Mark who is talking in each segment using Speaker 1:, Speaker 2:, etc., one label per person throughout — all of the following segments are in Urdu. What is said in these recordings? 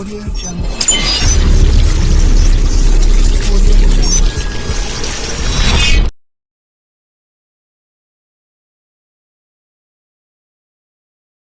Speaker 1: Audio Jungle. Audio Jungle.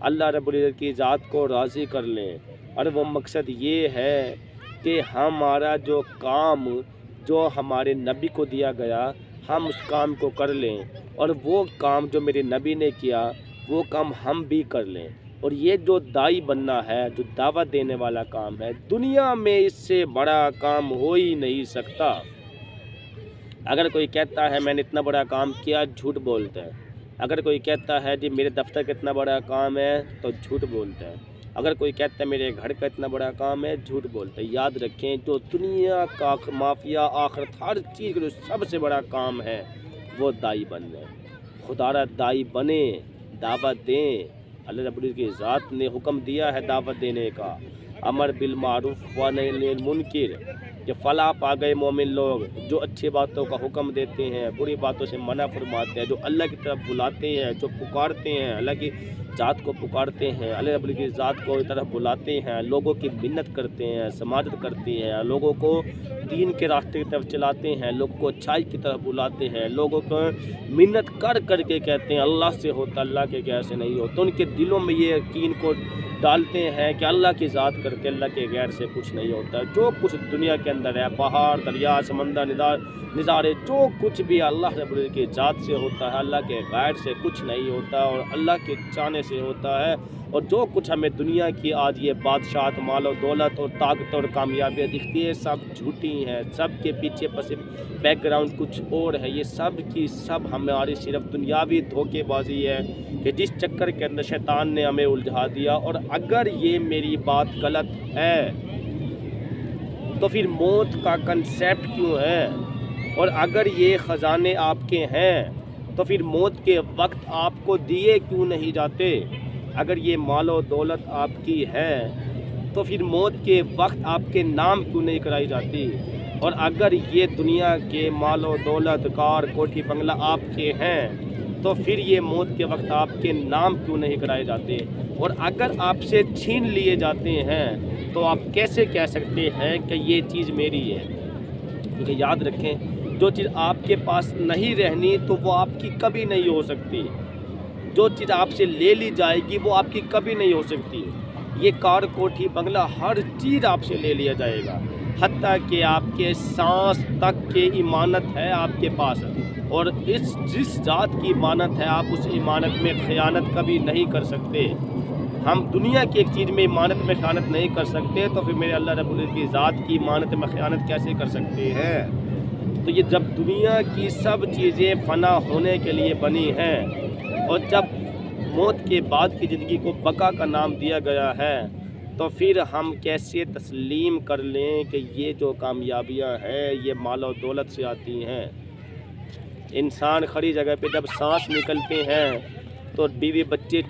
Speaker 2: اللہ رب العزت کی ذات کو راضی کر لیں، اور وہ مقصد یہ ہے کہ ہمارا جو کام جو ہمارے نبی کو دیا گیا ہم اس کام کو کر لیں، اور وہ کام جو میرے نبی نے کیا وہ کام ہم بھی کر لیں۔ اور یہ جو داعی بننا ہے، جو دعوت دینے والا کام ہے، دنیا میں اس سے بڑا کام ہو ہی نہیں سکتا۔ اگر کوئی کہتا ہے میں نے اتنا بڑا کام کیا، جھوٹ بولتا ہے۔ اگر کوئی کہتا ہے جی میرے دفتر کا اتنا بڑا کام ہے، تو جھوٹ بولتا ہے۔ اگر کوئی کہتا ہے میرے گھر کا اتنا بڑا کام ہے، جھوٹ بولتا ہے۔ یاد رکھیں، جو دنیا کا مافیا آخرت ہر چیز کا جو سب سے بڑا کام ہے وہ داعی بننا ہے۔ خدا را داعی بنے، دعوت دیں۔ اللہ رب العزت کی ذات نے حکم دیا ہے دعوت دینے کا، امر بالمعروف و نہی عن المنکر، کہ فلاح پا گئے مومن لوگ جو اچھی باتوں کا حکم دیتے ہیں، بری باتوں سے منع فرماتے ہیں، جو اللہ کی طرف بلاتے ہیں، جو پکارتے ہیں، اللہ کی ذات کو پکارتے ہیں، اللہ رب العزت کی ذات کو طرف بلاتے ہیں، لوگوں کی منت کرتے ہیں، سماجت کرتے ہیں، لوگوں کو دین کے راستے کی طرف چلاتے ہیں، لوگوں کو اچھائی کی طرف بلاتے ہیں، لوگوں کو منت کر کر کے کہتے ہیں اللہ سے ہوتا، اللہ کے غیر سے نہیں ہوتا۔ ان کے دلوں میں یہ یقین کو ڈالتے ہیں کہ اللہ کی ذات کرتے، اللہ کے غیر سے کچھ نہیں ہوتا۔ جو کچھ دنیا کے اندر ہے، پہاڑ، دریا، سمندر، نظارے، جو کچھ بھی اللہ رب العزت کی ذات سے ہوتا ہے، اللہ کے غیر سے کچھ نہیں ہوتا، اور اللہ کے چاہنے سے ہوتا ہے۔ اور جو کچھ ہمیں دنیا کی آج یہ بادشاہت، مال و دولت اور طاقت اور کامیابیاں دکھتی ہے، سب جھوٹی ہیں، سب کے پیچھے پس بیک گراؤنڈ کچھ اور ہے۔ یہ سب کی سب ہماری صرف دنیاوی دھوکے بازی ہے کہ جس چکر کے اندر شیطان نے ہمیں الجھا دیا۔ اور اگر یہ میری بات غلط ہے تو پھر موت کا کنسیپٹ کیوں ہے؟ اور اگر یہ خزانے آپ کے ہیں تو پھر موت کے وقت آپ کو دیے کیوں نہیں جاتے؟ اگر یہ مال و دولت آپ کی ہے تو پھر موت کے وقت آپ کے نام کیوں نہیں کرائی جاتی؟ اور اگر یہ دنیا کے مال و دولت، کار، کوٹھی، بنگلہ آپ کے ہیں تو پھر یہ موت کے وقت آپ کے نام کیوں نہیں کرائے جاتے؟ اور اگر آپ سے چھین لیے جاتے ہیں تو آپ کیسے کہہ سکتے ہیں کہ یہ چیز میری ہے؟ کیونکہ یاد رکھیں، جو چیز آپ کے پاس نہیں رہنی تو وہ آپ کی کبھی نہیں ہو سکتی۔ جو چیز آپ سے لے لی جائے گی وہ آپ کی کبھی نہیں ہو سکتی۔ یہ کار، کوٹھی، بنگلہ، ہر چیز آپ سے لے لیا جائے گا، حتیٰ کہ آپ کے سانس تک کی امانت ہے آپ کے پاس، اور جس ذات کی امانت ہے آپ اس امانت میں خیانت کبھی نہیں کر سکتے۔ ہم دنیا کی ایک چیز میں امانت میں خیانت نہیں کر سکتے تو پھر میرے اللہ رب العزت کی ذات کی امانت میں خیانت کیسے کر سکتے ہیں؟ تو یہ جب دنیا کی سب چیزیں فنا ہونے کے لیے بنی ہیں، اور جب موت کے بعد کی زندگی کو بقا کا نام دیا گیا ہے، تو پھر ہم کیسے تسلیم کر لیں کہ یہ جو کامیابیاں ہیں یہ مال و دولت سے آتی ہیں؟ انسان کھڑی جگہ پہ جب سانس نکلتے ہیں تو بیوی بچے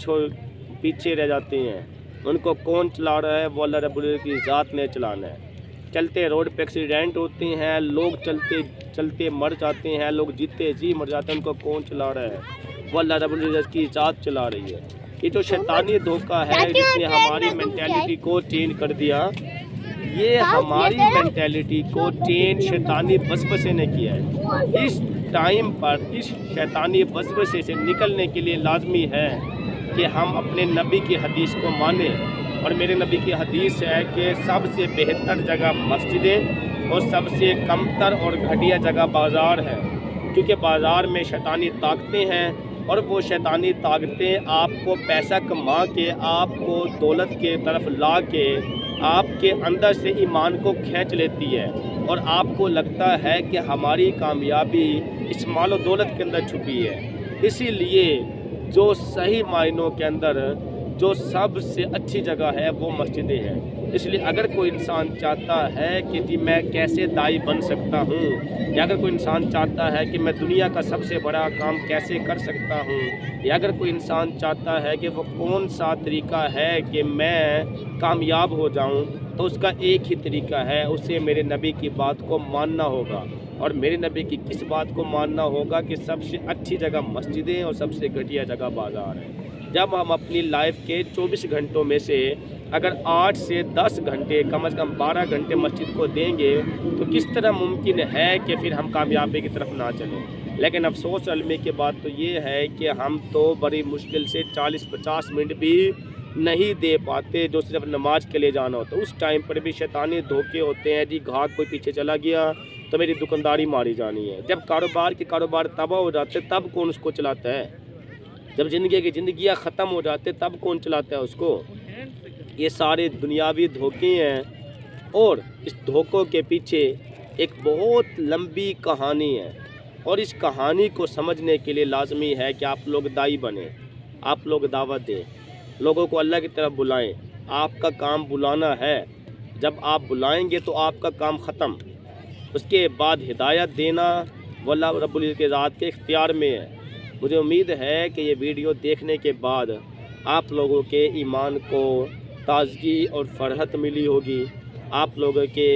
Speaker 2: پیچھے رہ جاتے ہیں۔ ان کو کون چلا رہا ہے؟ وہ اللہ رب العزت کی ذات نے چلانا ہے۔ چلتے روڈ پہ ایکسیڈنٹ ہوتے ہیں، لوگ چلتے چلتے مر جاتے ہیں، لوگ جیتے جی مر جاتے ہیں، ان کو کون چلا رہا ہے؟ وہ اللہ رب العزت کی ذات چلا رہی ہے۔ یہ جو شیطانی دھوکہ ہے جس نے ہماری مینٹیلٹی کو چینج کر دیا، یہ ہماری مینٹیلٹی کو چینج شیطانی وسوسے نے کیا ہے۔ اس ٹائم پر اس شیطانی وسوسے سے نکلنے کے لیے لازمی ہے کہ ہم اپنے نبی کی حدیث کو مانیں، اور میرے نبی کی حدیث ہے کہ سب سے بہتر جگہ مسجدیں اور سب سے کمتر اور گھٹیا جگہ بازار ہے، کیونکہ بازار میں شیطانی طاقتیں ہیں، اور وہ شیطانی طاقتیں آپ کو پیسہ کما کے، آپ کو دولت کے طرف لا کے، آپ کے اندر سے ایمان کو کھینچ لیتی ہے، اور آپ کو لگتا ہے کہ ہماری کامیابی اس مال و دولت کے اندر چھپی ہے۔ اسی لیے جو صحیح معنوں کے اندر جو سب سے اچھی جگہ ہے وہ مسجدیں ہیں۔ اس لیے اگر کوئی انسان چاہتا ہے کہ جی میں کیسے داعی بن سکتا ہوں، یا اگر کوئی انسان چاہتا ہے کہ میں دنیا کا سب سے بڑا کام کیسے کر سکتا ہوں، یا اگر کوئی انسان چاہتا ہے کہ وہ کون سا طریقہ ہے کہ میں کامیاب ہو جاؤں، تو اس کا ایک ہی طریقہ ہے، اسے میرے نبی کی بات کو ماننا ہوگا۔ اور میرے نبی کی کس بات کو ماننا ہوگا کہ سب سے اچھی جگہ مسجدیں اور سب سے گھٹیا جگہ بازار ہے۔ جب ہم اپنی لائف کے 24 گھنٹوں میں سے اگر 8 سے 10 گھنٹے، کم از کم 12 گھنٹے مسجد کو دیں گے، تو کس طرح ممکن ہے کہ پھر ہم کامیابی کی طرف نہ چلیں؟ لیکن افسوس علمی کی بات تو یہ ہے کہ ہم تو بڑی مشکل سے 40-50 منٹ بھی نہیں دے پاتے جو صرف نماز کے لیے جانا ہوتا ہے۔ اس ٹائم پر بھی شیطانی دھوکے ہوتے ہیں، جی گھاٹ کوئی پیچھے چلا گیا تو میری دکانداری ماری جانی ہے۔ جب کاروبار تباہ ہو جاتے تب کون اس کو چلاتا ہے؟ جب زندگیاں ختم ہو جاتے تب کون چلاتا ہے اس کو؟ یہ سارے دنیاوی دھوکے ہیں، اور اس دھوکوں کے پیچھے ایک بہت لمبی کہانی ہے، اور اس کہانی کو سمجھنے کے لیے لازمی ہے کہ آپ لوگ داعی بنیں، آپ لوگ دعوت دیں، لوگوں کو اللہ کی طرف بلائیں۔ آپ کا کام بلانا ہے، جب آپ بلائیں گے تو آپ کا کام ختم۔ اس کے بعد ہدایت دینا وہ اللہ رب العزت کے ذات کے اختیار میں ہے۔ مجھے امید ہے کہ یہ ویڈیو دیکھنے کے بعد آپ لوگوں کے ایمان کو تازگی اور فرحت ملی ہوگی، آپ لوگوں کے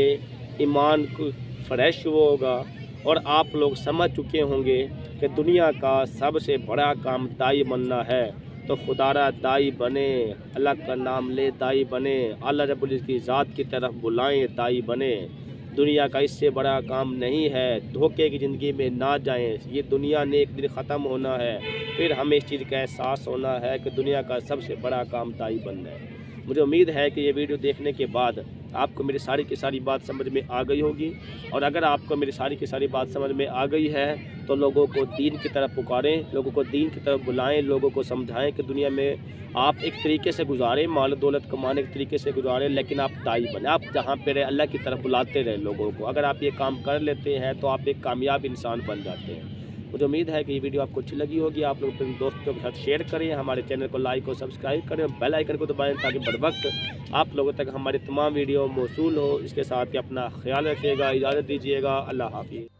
Speaker 2: ایمان کو فریش ہوا ہوگا، اور آپ لوگ سمجھ چکے ہوں گے کہ دنیا کا سب سے بڑا کام داعی بننا ہے۔ تو خدا را داعی بنے، اللہ کا نام لے داعی بنے، اللہ رب العزت کی ذات کی طرف بلائیں داعی بنے۔ دنیا کا اس سے بڑا کام نہیں ہے، دھوکے کی زندگی میں نہ جائیں۔ یہ دنیا نے ایک دن ختم ہونا ہے، پھر ہمیں اس چیز کا احساس ہونا ہے کہ دنیا کا سب سے بڑا کام داعی بننا ہے۔ مجھے امید ہے کہ یہ ویڈیو دیکھنے کے بعد آپ کو میری ساری کی ساری بات سمجھ میں آ گئی ہوگی، اور اگر آپ کو میری ساری کی ساری بات سمجھ میں آ گئی ہے تو لوگوں کو دین کی طرف پکاریں، لوگوں کو دین کی طرف بلائیں، لوگوں کو سمجھائیں کہ دنیا میں آپ ایک طریقے سے گزاریں، مال و دولت کمانے کے طریقے سے گزاریں، لیکن آپ داعی بنیں، آپ جہاں پہ رہے اللہ کی طرف بلاتے رہیں لوگوں کو۔ اگر آپ یہ کام کر لیتے ہیں تو آپ ایک کامیاب انسان بن جاتے ہیں۔ مجھے امید ہے کہ یہ ویڈیو آپ کو اچھی لگی ہوگی، آپ لوگ اپنے دوستوں کے ساتھ شیئر کریں، ہمارے چینل کو لائک اور سبسکرائب کریں، اور بیل آئیکن کو دبائیں تاکہ بر وقت آپ لوگوں تک ہماری تمام ویڈیو موصول ہو۔ اس کے ساتھ ہی اپنا خیال رکھیے گا، اجازت دیجیے گا، اللہ حافظ۔